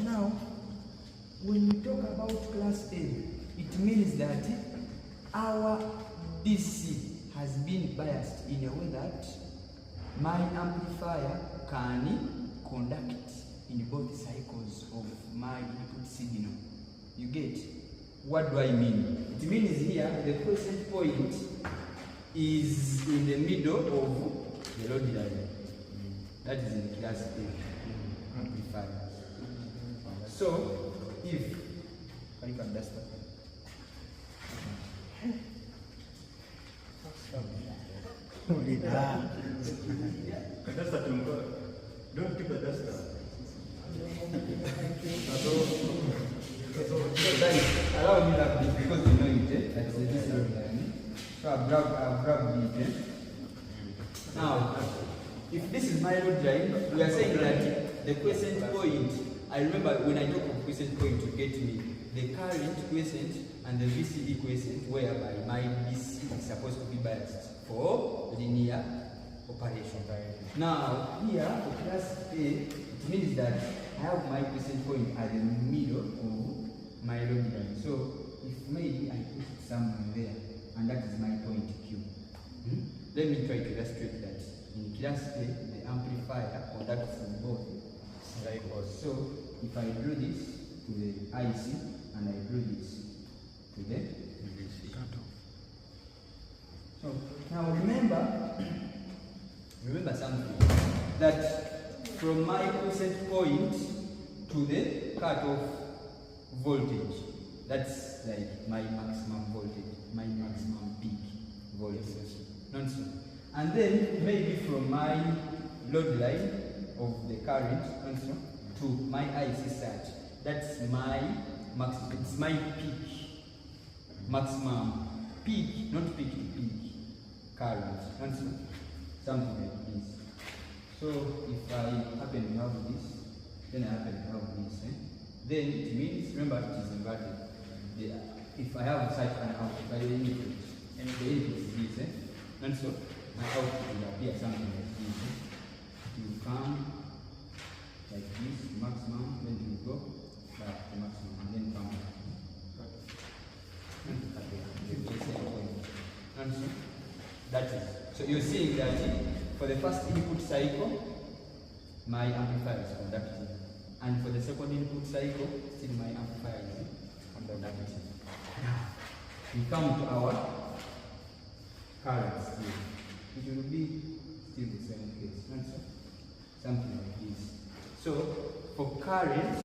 now, when we talk about class A, it means that our DC has been biased in a way that my amplifier can conduct in both cycles of my input signal. You get? What do I mean? It means here the quiescent point is in the middle of the load line. That is in class A amplifier. So if I can dust that. Don't keep the duster. So guys, allow me that bit because you know it. That's this line. So I've grabbed it. Now, if this is my load line, we are saying that the quiescent point. I remember when I talk of quiescent point, you get me the current quiescent and the VCE quiescent, whereby my DC is supposed to be biased for linear operation. Now, here for class A, it means that I have my quiescent point at the middle of my load line. So, if maybe I put it somewhere there, and that is my point Q. Let me try to illustrate that. In class A, the amplifier conducts in both cycles. So, if I draw this to the IC and I draw this to the VC. So, now remember something, that from my quiescent point to the cutoff voltage, that's like my maximum voltage, my maximum peak voltage. Nonsense. And then maybe from my load line of the current to my IC sat, that's my maximum, it's my peak, maximum peak, not peak to peak current, something like this. So if I happen to have this, then I happen to have this, then it means, remember it is inverted. If I have such an output, if I input, and the input is this, and so my output will appear something like this. It will come like this, maximum, then it will go back to maximum, and then come back. And so that is. So you're seeing that for the first input cycle, my amplifier is conducting, and for the second input cycle, still my amplifier is conducting. Now, we come to our current still. It will be still the same case, and so something like this. So for current,